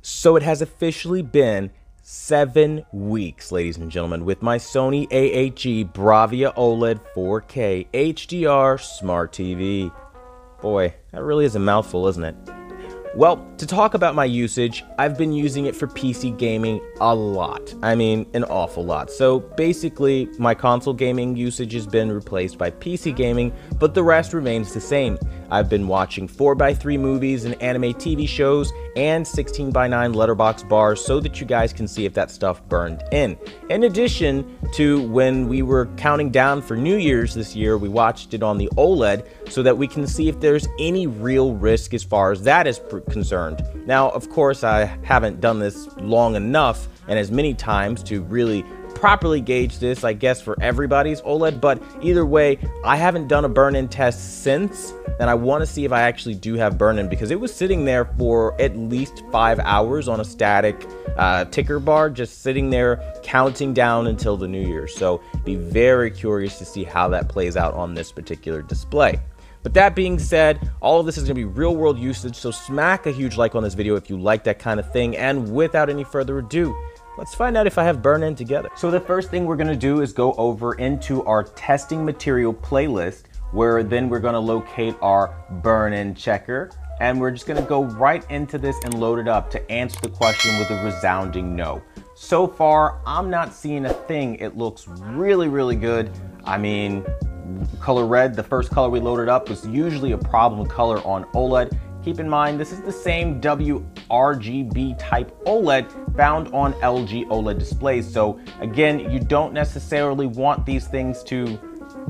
So it has officially been 7 weeks, ladies and gentlemen, with my Sony A8G Bravia OLED 4K HDR Smart TV. Boy, that really is a mouthful, isn't it? Well, to talk about my usage, I've been using it for PC gaming a lot. I mean, an awful lot. So basically, my console gaming usage has been replaced by PC gaming, but the rest remains the same. I've been watching 4x3 movies and anime TV shows and 16:9 letterbox bars so that you guys can see if that stuff burned in. In addition to when we were counting down for New Year's this year, we watched it on the OLED so that we can see if there's any real risk as far as that is concerned. Now, of course, I haven't done this long enough and as many times to really properly gauge this, I guess, for everybody's OLED, but either way, I haven't done a burn-in test since, and I want to see if I actually do have burn-in because it was sitting there for at least 5 hours on a static ticker bar, just sitting there counting down until the New Year. So be very curious to see how that plays out on this particular display. But that being said, all of this is going to be real world usage, so smack a huge like on this video if you like that kind of thing, and without any further ado, let's find out if I have burn-in together. So the first thing we're gonna do is go over into our testing material playlist, where then we're gonna locate our burn-in checker, and we're just gonna go right into this and load it up to answer the question with a resounding no. So far, I'm not seeing a thing. It looks really, really good. I mean, color red, the first color we loaded up, was usually a problem color on OLED. Keep in mind, this is the same WRGB type OLED found on LG OLED displays. So again, you don't necessarily want these things to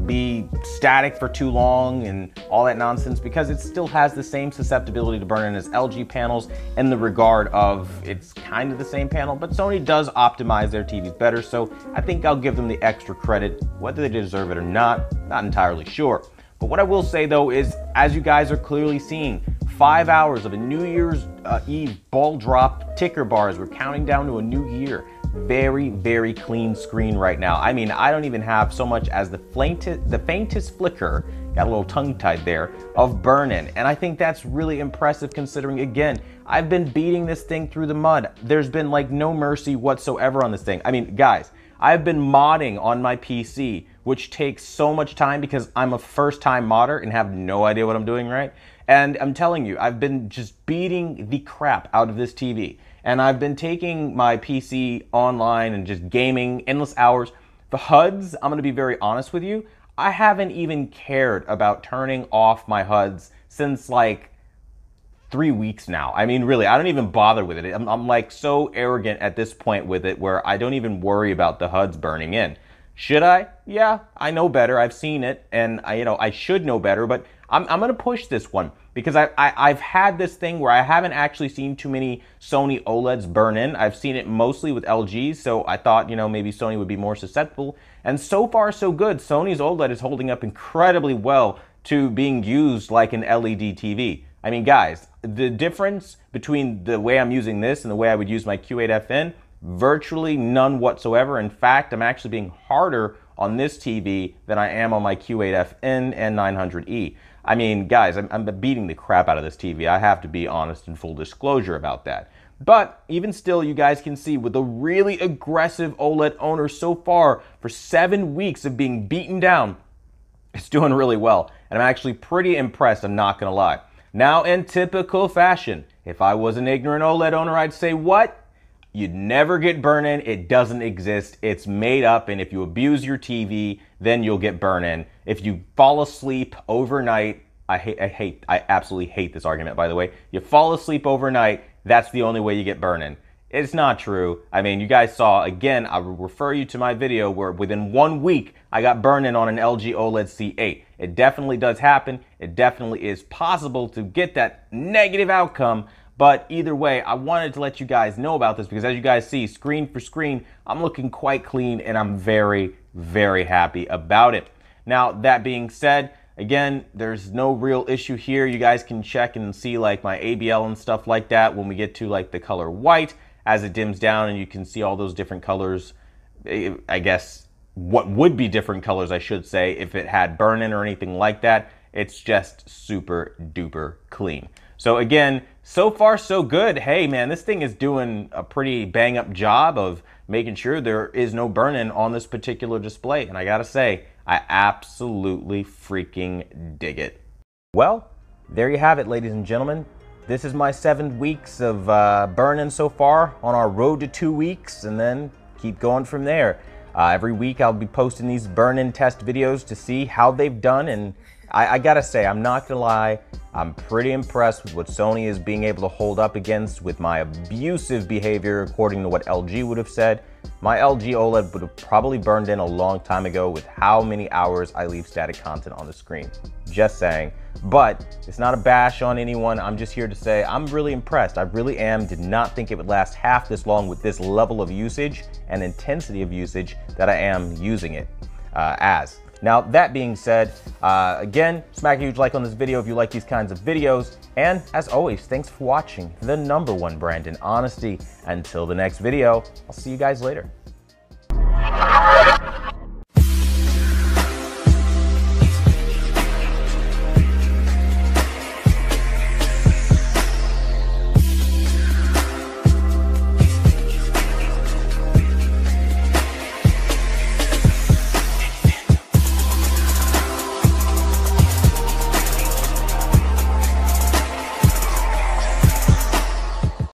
be static for too long and all that nonsense, because it still has the same susceptibility to burn-in as LG panels in the regard of it's kind of the same panel, but Sony does optimize their TVs better. So I think I'll give them the extra credit, whether they deserve it or not entirely sure. But what I will say though is, as you guys are clearly seeing, 5 hours of a New Year's Eve ball drop ticker bars. We're counting down to a new year. Very, very clean screen right now. I mean, I don't even have so much as the faintest flicker, got a little tongue-tied there, of burn-in. And I think that's really impressive considering, again, I've been beating this thing through the mud. There's been like no mercy whatsoever on this thing. I mean, guys, I've been modding on my PC, which takes so much time because I'm a first-time modder and have no idea what I'm doing right. And I'm telling you, I've been just beating the crap out of this TV. And I've been taking my PC online and just gaming endless hours. The HUDs, I'm gonna be very honest with you, I haven't even cared about turning off my HUDs since like 3 weeks now. I mean, really, I don't even bother with it. I'm like so arrogant at this point with it where I don't even worry about the HUDs burning in. Should I? Yeah, I know better. I've seen it, and I should know better, but I'm gonna push this one because I've had this thing where I haven't actually seen too many Sony OLEDs burn in. I've seen it mostly with LGs, so I thought, maybe Sony would be more susceptible. And so far, so good. Sony's OLED is holding up incredibly well to being used like an LED TV. I mean, guys, the difference between the way I'm using this and the way I would use my Q8FN, virtually none whatsoever. In fact, I'm actually being harder on this TV than I am on my Q8FN and 900E. I mean, guys, I'm beating the crap out of this TV. I have to be honest and full disclosure about that. But even still, you guys can see with a really aggressive OLED owner so far for 7 weeks of being beaten down, it's doing really well. And I'm actually pretty impressed, I'm not gonna lie. Now, in typical fashion, if I was an ignorant OLED owner, I'd say, what? You'd never get burn-in. It doesn't exist. It's made up, and if you abuse your TV, then you'll get burn-in. If you fall asleep overnight, I absolutely hate this argument, by the way. You fall asleep overnight, that's the only way you get burn-in. It's not true. I mean, you guys saw, again, I will refer you to my video where within 1 week, I got burn-in on an LG OLED C8. It definitely does happen. It definitely is possible to get that negative outcome. But either way, I wanted to let you guys know about this because as you guys see, screen for screen, I'm looking quite clean and I'm very, very happy about it. Now, that being said, again, there's no real issue here. You guys can check and see like my ABL and stuff like that when we get to like the color white as it dims down, and you can see all those different colors. I guess what would be different colors, I should say, if it had burn-in or anything like that. It's just super duper clean. So again, so far so good. Hey man, this thing is doing a pretty bang up job of making sure there is no burn-in on this particular display. And I gotta say, I absolutely freaking dig it. Well, there you have it, ladies and gentlemen. This is my 7 weeks of burn-in so far on our road to 2 weeks, and then keep going from there. Every week I'll be posting these burn-in test videos to see how they've done, and I gotta say, I'm not gonna lie, I'm pretty impressed with what Sony is being able to hold up against with my abusive behavior, according to what LG would have said. My LG OLED would have probably burned in a long time ago with how many hours I leave static content on the screen. Just saying. But it's not a bash on anyone. I'm just here to say I'm really impressed. I really am. Did not think it would last half this long with this level of usage and intensity of usage that I am using it as. Now, that being said, again, smack a huge like on this video if you like these kinds of videos. And as always, thanks for watching the #1 brand in honesty. Until the next video, I'll see you guys later.